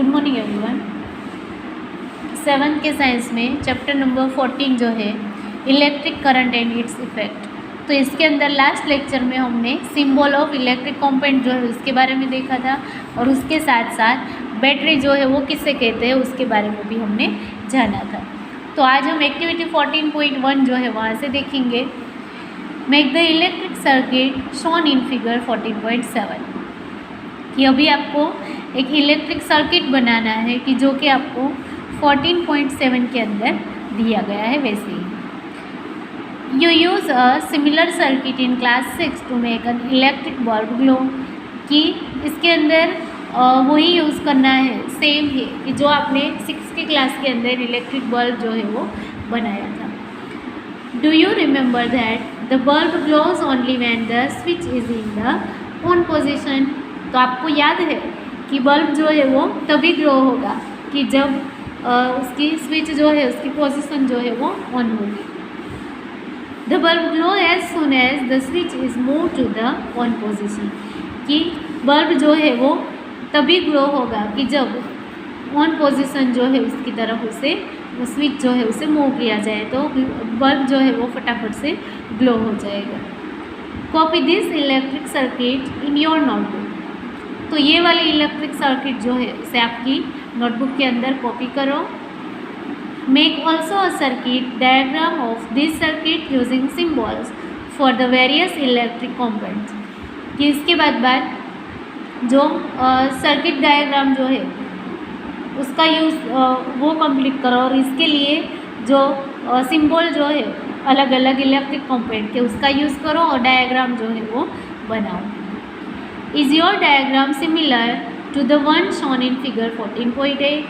Good morning everyone. 7th के science में chapter number 14 जो है electric current and its effect. तो इसके अंदर लास्ट लेक्चर में हमने सिंबल ऑफ इलेक्ट्रिक कंपाउंड जो है उसके बारे में देखा था, और उसके साथ साथ बैटरी जो है वो किससे कहते हैं उसके बारे में भी हमने जाना था। तो आज हम एक्टिविटी 14.1 जो है वहाँ से देखेंगे। Make the electric circuit shown in figure 14.7 कि अभी आपको एक इलेक्ट्रिक सर्किट बनाना है कि जो कि आपको 14.7 के अंदर दिया गया है। वैसे ही you use a similar circuit in class 6 to make an electric bulb glow, कि इसके अंदर वही यूज़ करना है, सेम है कि जो आपने 6 की क्लास के अंदर इलेक्ट्रिक बल्ब जो है वो बनाया था। Do you remember that the bulb glows only when the switch is in the on position. तो आपको याद है कि बल्ब जो है वो तभी ग्लो होगा कि जब उसकी स्विच जो है उसकी पोजीशन जो है वो ऑन होगी। The bulb glow as soon as the switch is move to the on position, कि बल्ब जो है वो तभी ग्लो होगा कि जब ऑन पोजीशन जो है उसकी तरफ उसे वो स्विच जो है उसे मूव किया जाए, तो बल्ब जो है वो फटाफट से ग्लो हो जाएगा। Copy this electric circuit in your notebook. तो ये वाली इलेक्ट्रिक सर्किट जो है इसे आपकी नोटबुक के अंदर कॉपी करो। Make also a circuit diagram of this circuit using symbols for the various electric components, कि इसके बाद जो सर्किट डायग्राम जो है उसका यूज़ वो कंप्लीट करो, और इसके लिए जो सिंबल जो है अलग अलग इलेक्ट्रिक कंपोनेंट के उसका यूज़ करो और डायग्राम जो है वो बनाओ। Is your diagram similar to the one shown in figure 14.8।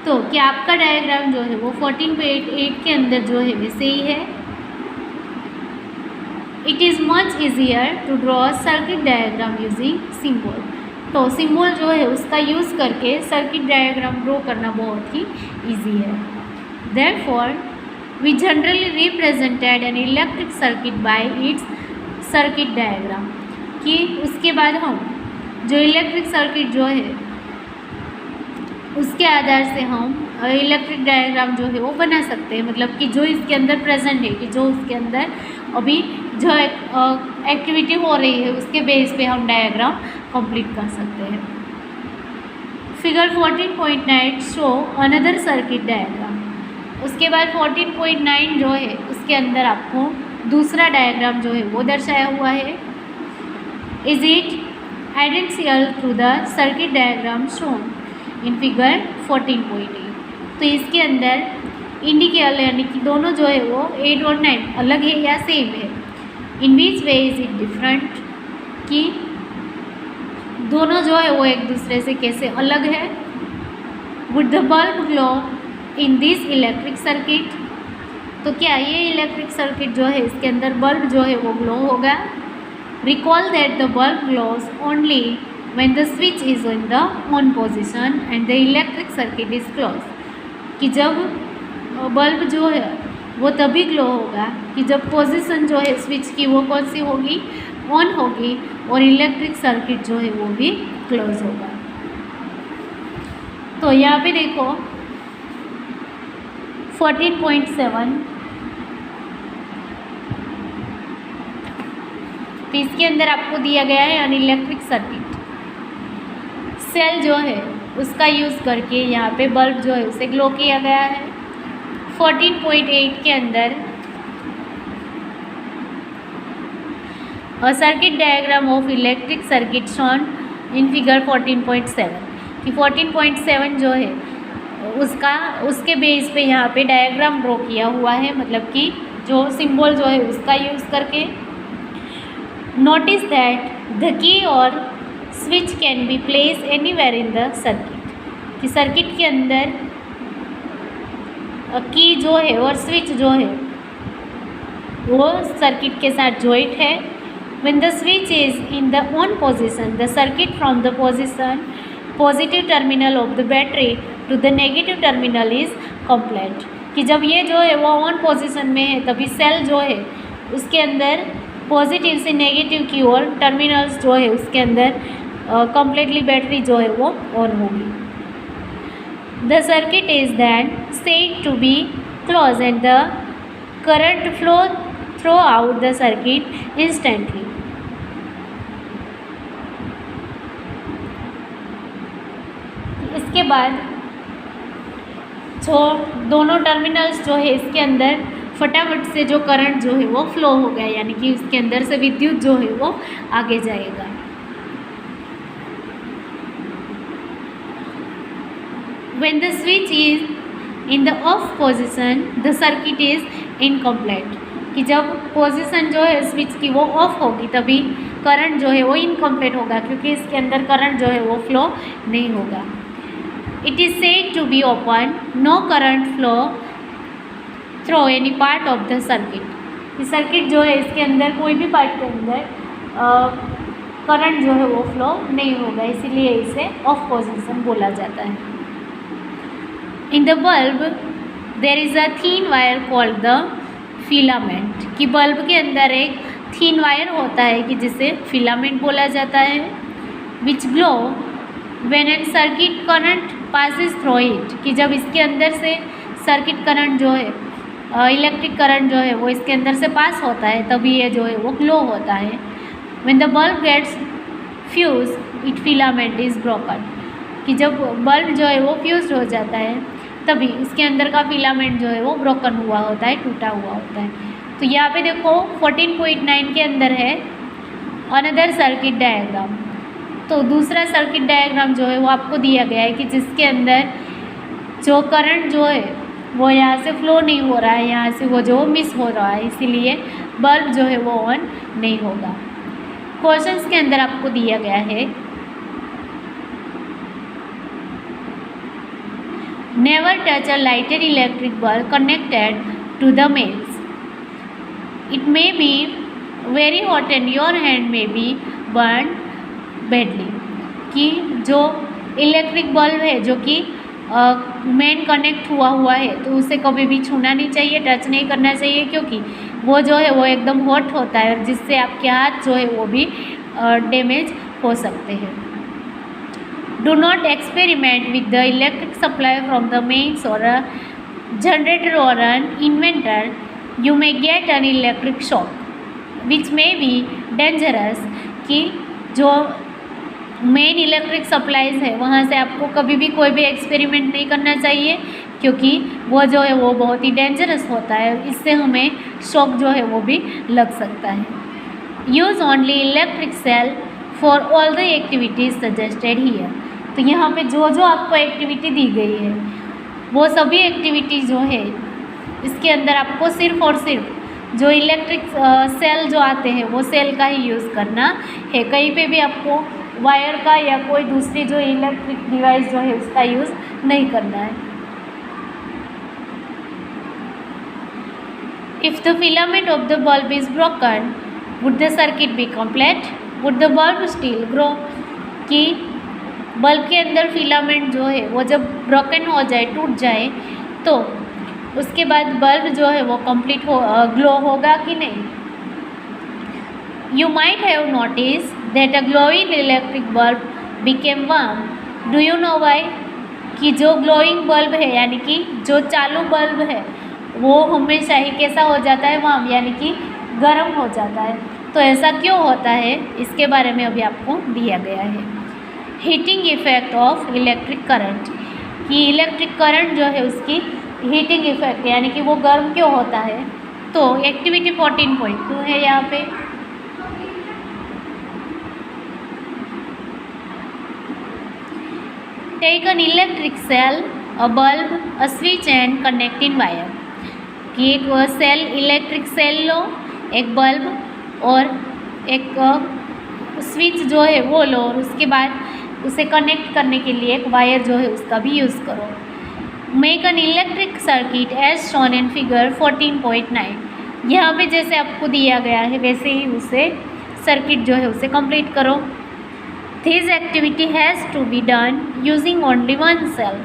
तो क्या आपका डायग्राम जो है वो 14.8 के अंदर जो है वैसे ही है। It is much easier to draw a circuit diagram using symbol. तो सिम्बल जो है उसका यूज़ करके सर्किट डायग्राम ड्रॉ करना बहुत ही ईजी है। Therefore we generally represented an electric circuit by its circuit diagram, कि उसके बाद हम जो इलेक्ट्रिक सर्किट जो है उसके आधार से हम इलेक्ट्रिक डायग्राम जो है वो बना सकते हैं। मतलब कि जो इसके अंदर प्रेजेंट है, कि जो उसके अंदर अभी जो एक्टिविटी हो रही है उसके बेस पे हम डायग्राम कंप्लीट कर सकते हैं। Figure 14.9 show another circuit diagram. उसके बाद 14.9 जो है उसके अंदर आपको दूसरा डायग्राम जो है वो दर्शाया हुआ है। Is it identical to the circuit diagram shown in figure 14.8। तो इसके अंदर इंडिकेटर यानी कि दोनों जो है वो 8 और 9 अलग है या सेम है। इन विच वे इज़ इट डिफरेंट, कि दोनों जो है वो एक दूसरे से कैसे अलग है। Would the bulb glow in this electric circuit. तो क्या ये इलेक्ट्रिक सर्किट जो है इसके अंदर बल्ब जो है वो ग्लो होगा। Recall that the bulb glows only when the switch is in the on position and the electric circuit is closed, कि जब बल्ब जो है वो तभी ग्लो होगा कि जब पोजीशन जो है स्विच की वो कौन सी होगी, ऑन होगी, और इलेक्ट्रिक सर्किट जो है वो भी क्लोज होगा। तो यहाँ पे देखो 14.7, तो इसके अंदर आपको दिया गया है अन इलेक्ट्रिक सर्किट। सेल जो है उसका यूज़ करके यहाँ पे बल्ब जो है उसे ग्लो किया गया है। 14.8 के अंदर circuit diagram of electric circuit shown in figure 14.7, कि 14.7 जो है उसके बेस पे यहाँ पे डायग्राम ड्रॉ किया हुआ है, मतलब कि जो सिंबल जो है उसका यूज़ करके। नोटिस दैट द की और switch can be place anywhere in the circuit, कि सर्किट के अंदर की जो है और स्विच जो है वो सर्किट के साथ जॉइंट है। When the switch is in the on position the circuit from the position positive terminal of the battery to the negative terminal is complete, कि जब ये जो है वो ऑन पोजीशन में है तभी सेल जो है उसके अंदर पॉजिटिव से नेगेटिव की ओर टर्मिनल्स जो है उसके अंदर कम्प्लीटली बैटरी जो है वो ऑन होगी। The circuit is then said to be close and the current flow throughout the circuit instantly. इसके बाद जो दोनों टर्मिनल्स जो है इसके अंदर फटाफट से जो करंट जो है वो फ्लो हो गया, यानी कि उसके अंदर से विद्युत जो है वो आगे जाएगा। When the switch is in the off position, the circuit is incomplete। कि जब पोजीशन जो है स्विच की वो ऑफ होगी तभी करंट जो है वो इनकम्प्लीट होगा, क्योंकि इसके अंदर करंट जो है वो फ्लो नहीं होगा। It is said to be open, no current flow through any part of the circuit. Circuit जो है इसके अंदर कोई भी पार्ट के अंदर करंट जो है वो फ्लो नहीं होगा, इसीलिए इसे ऑफ पोजीशन बोला जाता है। In the bulb there is a thin wire called the filament. कि बल्ब के अंदर एक थीन वायर होता है कि जिसे फिलामेंट बोला जाता है। Which glow when an circuit current passes through it. कि जब इसके अंदर से सर्किट करंट जो है इलेक्ट्रिक करंट जो है वो इसके अंदर से पास होता है तभी ये जो है वो ग्लो होता है। When the bulb gets fuse it filament is broken. कि जब बल्ब जो है वो फ्यूज हो जाता है तभी इसके अंदर का फिलामेंट जो है वो ब्रोकन हुआ होता है, टूटा हुआ होता है। तो यहाँ पे देखो 14.9 के अंदर है अनदर सर्किट डायग्राम। तो दूसरा सर्किट डायग्राम जो है वो आपको दिया गया है कि जिसके अंदर जो करंट जो है वो यहाँ से फ्लो नहीं हो रहा है, यहाँ से वो जो मिस हो रहा है, इसीलिए बल्ब जो है वो ऑन नहीं होगा। क्वेश्चंस के अंदर आपको दिया गया है never touch a lighted electric bulb connected to the mains. It may be very hot and your hand may be burned badly। कि जो इलेक्ट्रिक बल्ब है जो कि मेन कनेक्ट हुआ है तो उसे कभी भी छूना नहीं चाहिए, टच नहीं करना चाहिए, क्योंकि वो जो है वो एकदम हॉट होता है और जिससे आपके हाथ जो है वो भी डैमेज हो सकते हैं। Do not experiment with the electric supply from the mains or a generator or an inverter. You may get an electric shock, which may be dangerous। कि जो मेन इलेक्ट्रिक सप्लाईज है वहाँ से आपको कभी भी कोई भी एक्सपेरिमेंट नहीं करना चाहिए, क्योंकि वो जो है वो बहुत ही डेंजरस होता है, इससे हमें शॉक जो है वो भी लग सकता है। Use only electric cell for all the activities suggested here. तो यहाँ पे जो जो आपको एक्टिविटी दी गई है वो सभी एक्टिविटी जो है इसके अंदर आपको सिर्फ और सिर्फ जो इलेक्ट्रिक सेल जो आते हैं वो सेल का ही यूज़ करना है। कहीं पे भी आपको वायर का या कोई दूसरी जो इलेक्ट्रिक डिवाइस जो है उसका यूज़ नहीं करना है। If the filament of the bulb is broken would the circuit be complete, would the bulb still grow. कि बल्ब के अंदर फिलामेंट जो है वो जब ब्रोकन हो जाए, टूट जाए, तो उसके बाद बल्ब जो है वो कंप्लीट ग्लो होगा कि नहीं। You might have notice that a glowing electric bulb became warm. Do you know why? कि जो ग्लोइंग बल्ब है यानी कि जो चालू बल्ब है वो हमेशा ही कैसा हो जाता है, वार्म, यानी कि गर्म हो जाता है। तो ऐसा क्यों होता है इसके बारे में अभी आपको दिया गया है। Heating effect of electric current. कि इलेक्ट्रिक करंट जो है उसकी हीटिंग इफेक्ट यानी कि वो गर्म क्यों होता है। तो एक्टिविटी 14.2 है यहाँ पे। Take an electric cell, a bulb, a switch and connecting wire. कि एक सेल, इलेक्ट्रिक सेल लो, एक बल्ब और एक स्विच जो है वो लो और उसके बाद उसे कनेक्ट करने के लिए एक वायर जो है उसका भी यूज़ करो। Make an electric circuit as shown in figure 14.9। यहाँ पे जैसे आपको दिया गया है वैसे ही उसे सर्किट जो है उसे कंप्लीट करो। This activity has to be done using only one cell.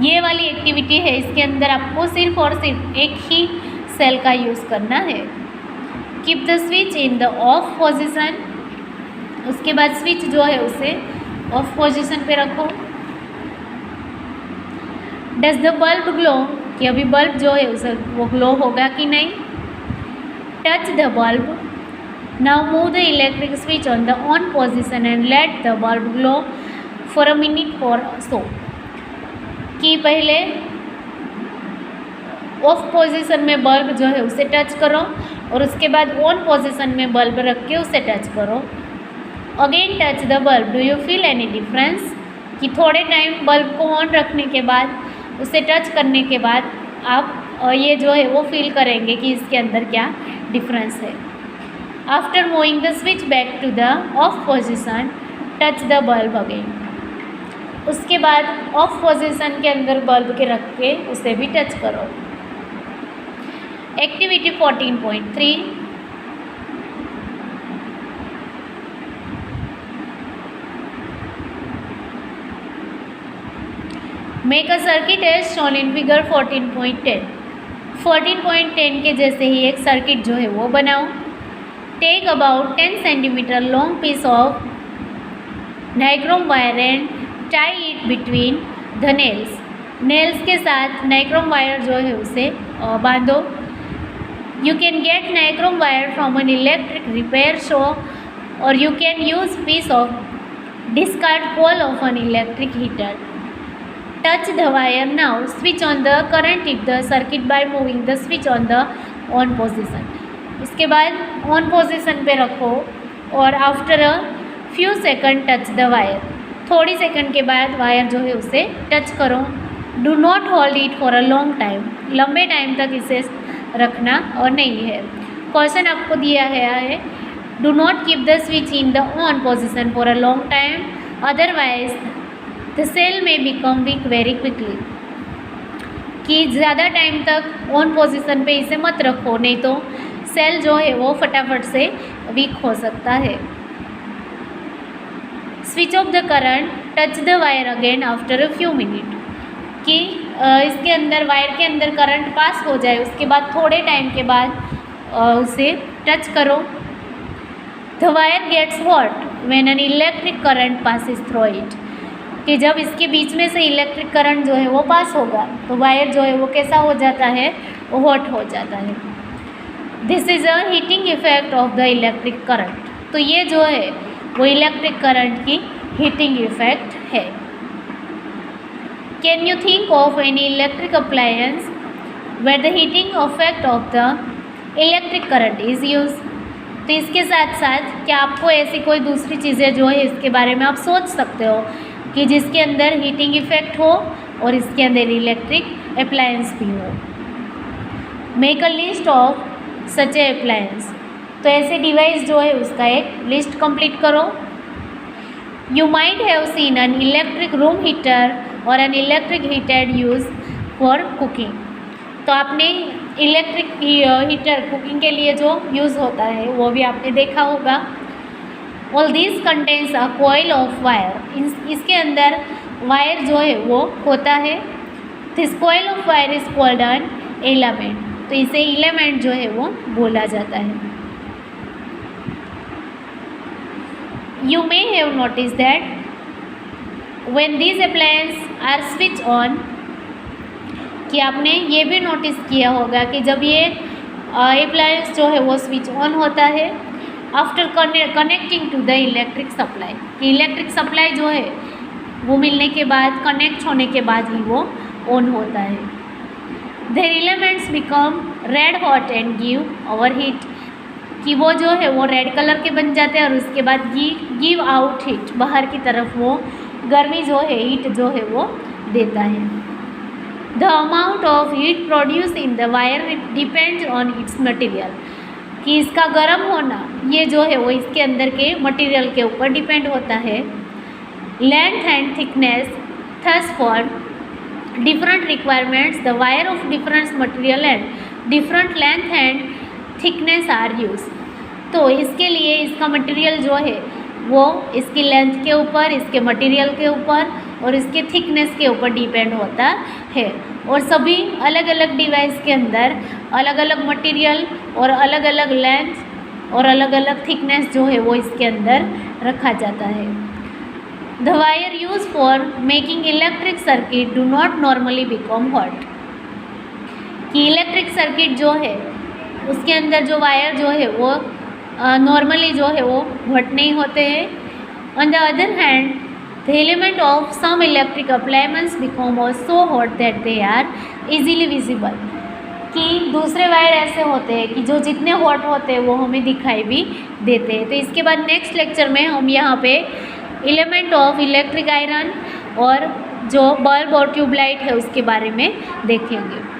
ये वाली एक्टिविटी है, इसके अंदर आपको सिर्फ और सिर्फ एक ही सेल का यूज़ करना है। Keep the switch in the of position. उसके बाद स्विच जो है उसे ऑफ पोजीशन पे रखो। डज द बल्ब ग्लो, कि अभी बल्ब जो है उसे वो ग्लो होगा कि नहीं। Touch the bulb, now move the electric switch on the on position and let the bulb glow for a minute for so, कि पहले ऑफ पोजीशन में बल्ब जो है उसे टच करो और उसके बाद ऑन पोजीशन में बल्ब रख के उसे टच करो। Again touch the bulb, do you feel any difference, कि थोड़े टाइम बल्ब को ऑन रखने के बाद उसे टच करने के बाद आप ये जो है वो फील करेंगे कि इसके अंदर क्या डिफरेंस है। After moving the switch back to the off position touch the bulb again, उसके बाद ऑफ पोजीशन के अंदर बल्ब के रख के उसे भी टच करो। Activity 14.3, make a circuit as shown in figure 14.10। 14.10 के जैसे ही एक सर्किट जो है वो बनाओ। Take about 10 centimetre long piece of nichrome wire and tie it between the nails, nails के साथ नाइक्रोम वायर जो है उसे बांधो। You can get nichrome wire from an electric repair shop or you can use piece of discard coil of an electric heater. Touch the wire now. Switch on the current if the circuit by moving the switch on the on position. इसके बाद on position पे रखो और after a few second touch the wire. थोड़ी second के बाद wire जो है उसे टच करो। Do not hold it for a long time. लंबे टाइम तक इसे रखना और नहीं है। क्वेश्चन आपको दिया गया है, do not keep the switch in the on position for a long time otherwise the cell में बिकम वीक वेरी क्विकली, कि ज़्यादा टाइम तक ऑन पोजिशन पे इसे मत रखो, नहीं तो सेल जो है वो फटाफट से वीक हो सकता है। Switch off the current, touch the wire again after a few minute, कि इसके अंदर वायर के अंदर करंट पास हो जाए उसके बाद थोड़े टाइम के बाद उसे टच करो। The wire gets hot when an electric current passes through it, कि जब इसके बीच में से इलेक्ट्रिक करंट जो है वो पास होगा तो वायर जो है वो कैसा हो जाता है, वो हॉट हो जाता है। This is a heating effect of the electric current, तो ये जो है वो इलेक्ट्रिक करंट की हीटिंग इफेक्ट है। Can you think of any electric appliance where the heating effect of the electric current is used? तो इसके साथ साथ क्या आपको ऐसी कोई दूसरी चीज़ें जो है इसके बारे में आप सोच सकते हो कि जिसके अंदर हीटिंग इफेक्ट हो और इसके अंदर इलेक्ट्रिक अप्लायंस भी हो। Make a list of such A appliance, तो ऐसे डिवाइस जो है उसका एक लिस्ट कंप्लीट करो। You might have seen an electric room heater or an electric heater used for cooking. तो आपने इलेक्ट्रिक हीटर कुकिंग के लिए जो यूज़ होता है वो भी आपने देखा होगा। All these contains a coil of wire. इसके अंदर वायर जो है वो होता है। This coil of wire is called an element. तो इसे element जो है वो बोला जाता है। You may have noticed that when these appliances are switched on, कि आपने ये भी नोटिस किया होगा कि जब ये अप्लायंस जो है वो स्विच ऑन होता है after connecting to the electric supply, कि इलेक्ट्रिक सप्लाई जो है वो मिलने के बाद कनेक्ट होने के बाद ही वो ऑन होता है। Their elements become red hot and give over heat, कि वो जो है वो रेड कलर के बन जाते हैं और उसके बाद गिव आउट हीट, बाहर की तरफ वो गर्मी जो है हीट जो है वो देता है। The amount of heat produce in the wire depends on it's material, कि इसका गर्म होना ये जो है वो इसके अंदर के मटेरियल के ऊपर डिपेंड होता है। Length and thickness, thus for different requirements the wire of different material and different length and thickness are use, तो इसके लिए इसका मटेरियल जो है वो इसकी लेंथ के ऊपर, इसके मटेरियल के ऊपर और इसके थिकनेस के ऊपर डिपेंड होता है। और सभी अलग अलग डिवाइस के अंदर अलग अलग मटेरियल और अलग अलग लेंथ और अलग अलग थिकनेस जो है वो इसके अंदर रखा जाता है। The wire use for making electric circuit do not normally become hot. कि इलेक्ट्रिक सर्किट जो है उसके अंदर जो वायर जो है वो नॉर्मली जो है वो हॉट नहीं होते हैं। On the other hand the element of some electric appliance become so hot that they are easily visible. कि दूसरे वायर ऐसे होते हैं कि जो जितने हॉट होते हैं वो हमें दिखाई भी देते हैं। तो इसके बाद नेक्स्ट लेक्चर में हम यहाँ पे एलिमेंट ऑफ इलेक्ट्रिक आयरन और जो बल्ब और ट्यूबलाइट है उसके बारे में देखेंगे।